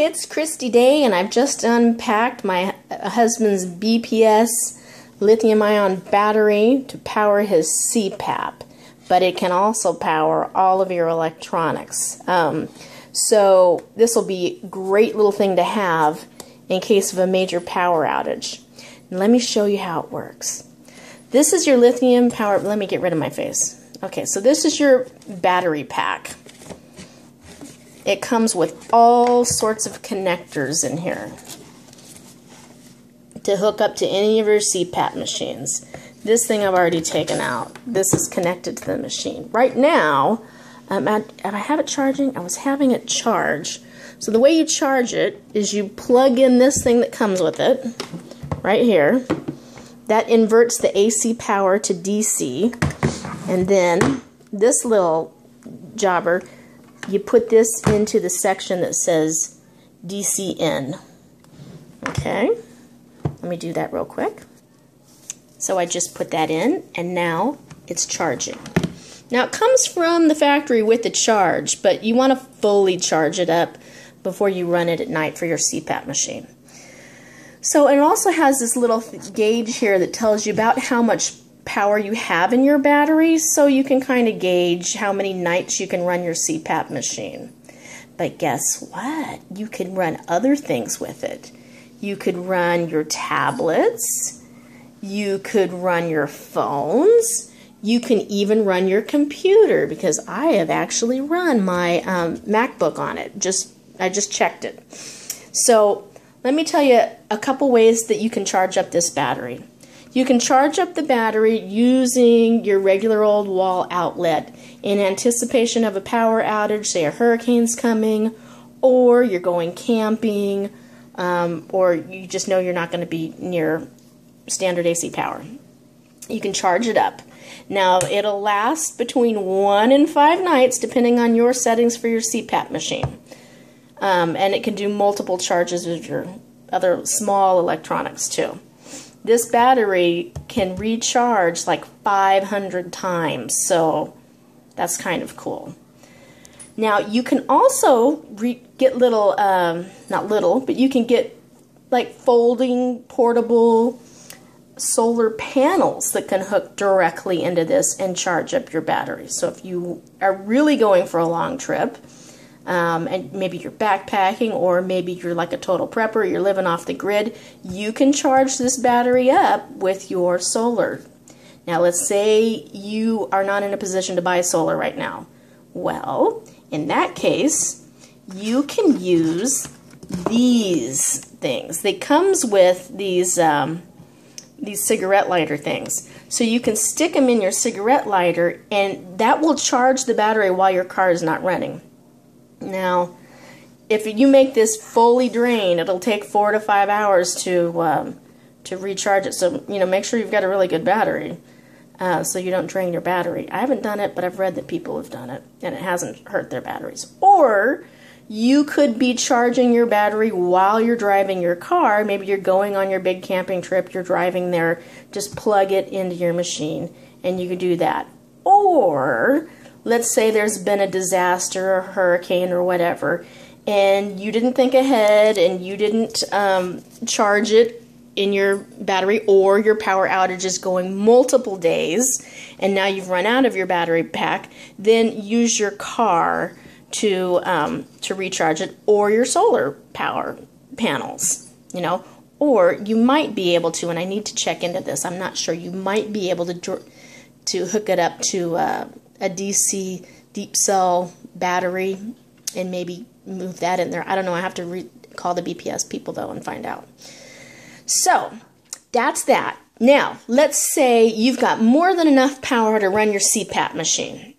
it's Christy Day, and I've just unpacked my husband's BPS lithium-ion battery to power his CPAP, but it can also power all of your electronics. So this will be a great little thing to have in case of a major power outage. And let me show you how it works. This is your lithium power. Let me get rid of my face. Okay, so this is your battery pack. It comes with all sorts of connectors in here to hook up to any of your CPAP machines. This thing I've already taken out. This is connected to the machine. Right now, I have it charging. I was having it charge. So the way you charge it is you plug in this thing that comes with it, right here. That inverts the AC power to DC. And then this little jobber, you put this into the section that says DC in. Okay, let me do that real quick. So I just put that in, and now it's charging. Now it comes from the factory with the charge, but you want to fully charge it up before you run it at night for your CPAP machine. So it also has this little gauge here that tells you about how much power you have in your battery, so you can kind of gauge how many nights you can run your CPAP machine. But guess what? You can run other things with it. You could run your tablets, you could run your phones, you can even run your computer, because I have actually run my MacBook on it. I just checked it. So let me tell you a couple ways that you can charge up this battery. You can charge up the battery using your regular old wall outlet in anticipation of a power outage, say a hurricane's coming, or you're going camping, or you just know you're not going to be near standard AC power. You can charge it up. Now, it'll last between 1 and 5 nights, depending on your settings for your CPAP machine. And it can do multiple charges of your other small electronics, too. This battery can recharge like 500 times, so that's kind of cool. Now, you can also get little, not little, but you can get like folding portable solar panels that can hook directly into this and charge up your battery. So if you are really going for a long trip, and maybe you're backpacking, or maybe you're like a total prepper, you're living off the grid, you can charge this battery up with your solar. Now let's say you are not in a position to buy solar right now. Well, in that case, you can use these things. They comes with these cigarette lighter things. So you can stick them in your cigarette lighter, and that will charge the battery while your car is not running. Now, if you make this fully drain, it'll take 4 to 5 hours to recharge it. So, make sure you've got a really good battery so you don't drain your battery. I haven't done it, but I've read that people have done it, and it hasn't hurt their batteries. Or you could be charging your battery while you're driving your car. Maybe you're going on your big camping trip, you're driving there, just plug it into your machine, and you could do that. Or let's say there's been a disaster, a hurricane or whatever, and you didn't think ahead and you didn't charge it in your battery, or your power outage is going multiple days and now you've run out of your battery pack, then use your car to recharge it, or your solar power panels, Or you might be able to, and I need to check into this, I'm not sure, you might be able to hook it up to a DC deep cell battery and maybe move that in there. I don't know. I have to call the BPS people, though, and find out. So that's that. Now, let's say you've got more than enough power to run your CPAP machine.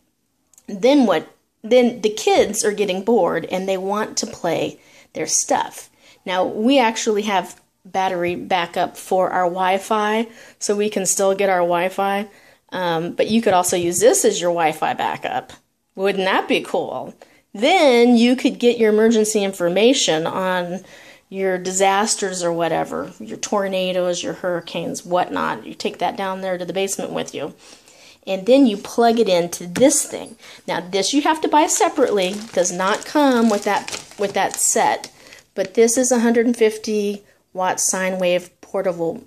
Then what? Then the kids are getting bored and they want to play their stuff. Now, we actually have battery backup for our Wi-Fi, so we can still get our Wi-Fi. But you could also use this as your Wi-Fi backup. Wouldn't that be cool? Then you could get your emergency information on your disasters or whatever, your tornadoes, your hurricanes, whatnot. You take that down there to the basement with you. And then you plug it into this thing. Now this you have to buy separately, does not come with that set. But this is a 150 watt sine wave portable,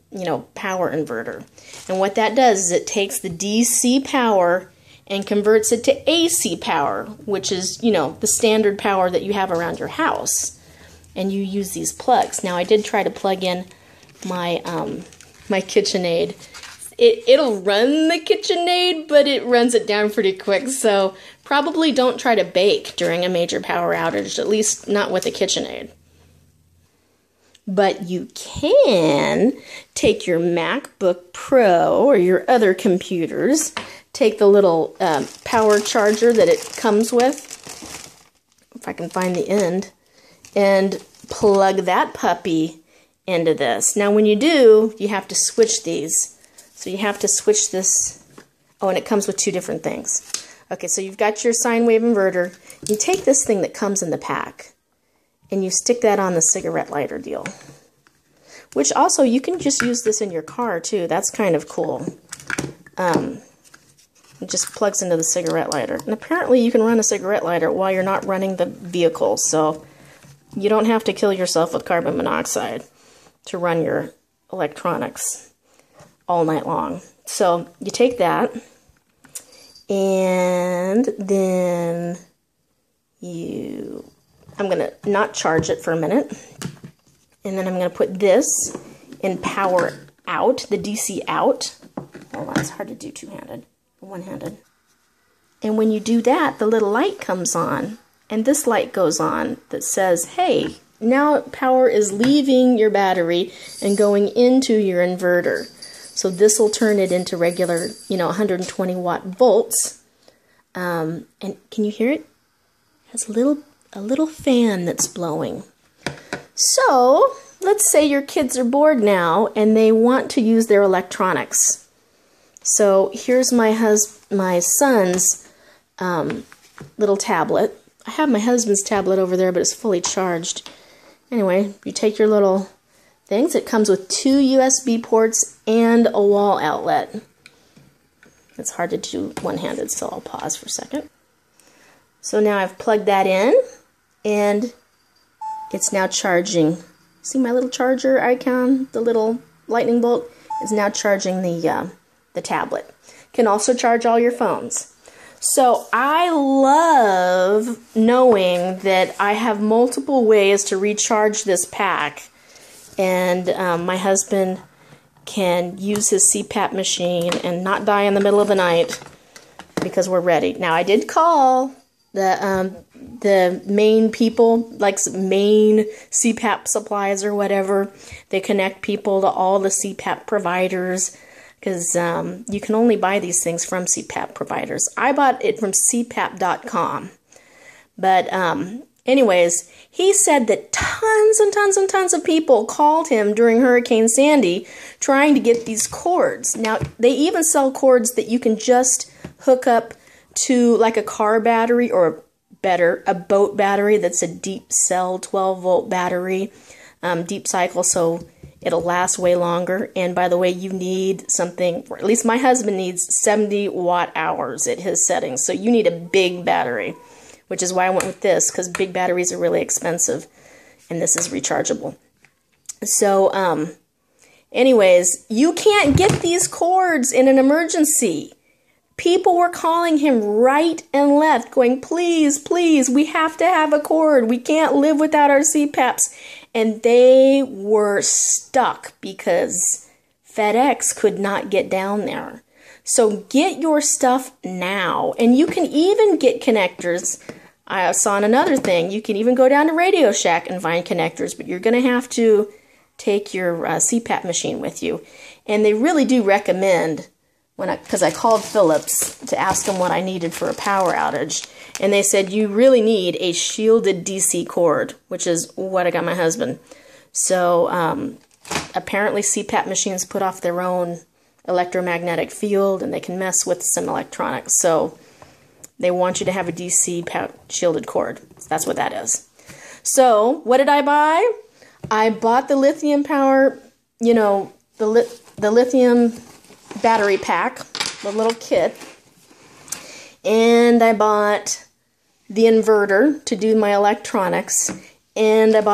power inverter. And what that does is it takes the DC power and converts it to AC power, which is, the standard power that you have around your house. And you use these plugs. Now, I did try to plug in my my KitchenAid. It'll run the KitchenAid, but it runs it down pretty quick. So probably don't try to bake during a major power outage, at least not with a KitchenAid. But you can take your MacBook Pro or your other computers, take the little power charger that it comes with, if I can find the end, and plug that puppy into this. Now when you do, you have to switch these. So you have to switch this. Oh, and it comes with two different things. Okay, so you've got your sine wave inverter. You take this thing that comes in the pack, and you stick that on the cigarette lighter deal. Which also, you can just use this in your car too. That's kind of cool. It just plugs into the cigarette lighter. And apparently you can run a cigarette lighter while you're not running the vehicle. So you don't have to kill yourself with carbon monoxide to run your electronics all night long. So you take that, and then I'm going to not charge it for a minute, and then I'm going to put this in power out, the DC out. Hold on, it's hard to do two-handed, one-handed. And when you do that, the little light comes on, and this light goes on that says, hey, now power is leaving your battery and going into your inverter. So this will turn it into regular, 120 watt volts. And can you hear it? It has a little fan that's blowing. So let's say your kids are bored now and they want to use their electronics. So here's my son's little tablet. I have my husband's tablet over there, but it's fully charged. Anyway, you take your little things. It comes with 2 USB ports and a wall outlet. It's hard to do one-handed, so I'll pause for a second. So now I've plugged that in, and it's now charging. See my little charger icon? The little lightning bolt is now charging the tablet. Can also charge all your phones. So I love knowing that I have multiple ways to recharge this pack. And my husband can use his CPAP machine and not die in the middle of the night because we're ready. Now, I did call the main people, like main CPAP supplies or whatever. They connect people to all the CPAP providers because you can only buy these things from CPAP providers. I bought it from CPAP.com. But anyways, he said that tons and tons and tons of people called him during Hurricane Sandy trying to get these cords. Now, they even sell cords that you can just hook up to like a car battery, or better, a boat battery that's a deep cell 12-volt battery, deep cycle, so it'll last way longer. And by the way, you need something, or at least my husband needs 70 watt hours at his settings, so you need a big battery, which is why I went with this, because big batteries are really expensive, and this is rechargeable. So, anyways, you can't get these cords in an emergency. People were calling him right and left, going, please, please, we have to have a cord. We can't live without our CPAPs. And they were stuck because FedEx could not get down there. So get your stuff now. And you can even get connectors. I saw another thing. You can even go down to Radio Shack and find connectors, but you're going to have to take your CPAP machine with you. And they really do recommend, because I called Philips to ask them what I needed for a power outage, and they said you really need a shielded DC cord, which is what I got my husband. So apparently CPAP machines put off their own electromagnetic field, and they can mess with some electronics. So they want you to have a DC shielded cord. That's what that is. So what did I buy? I bought the lithium power, the lithium battery pack, the little kit, and I bought the inverter to do my electronics, and I bought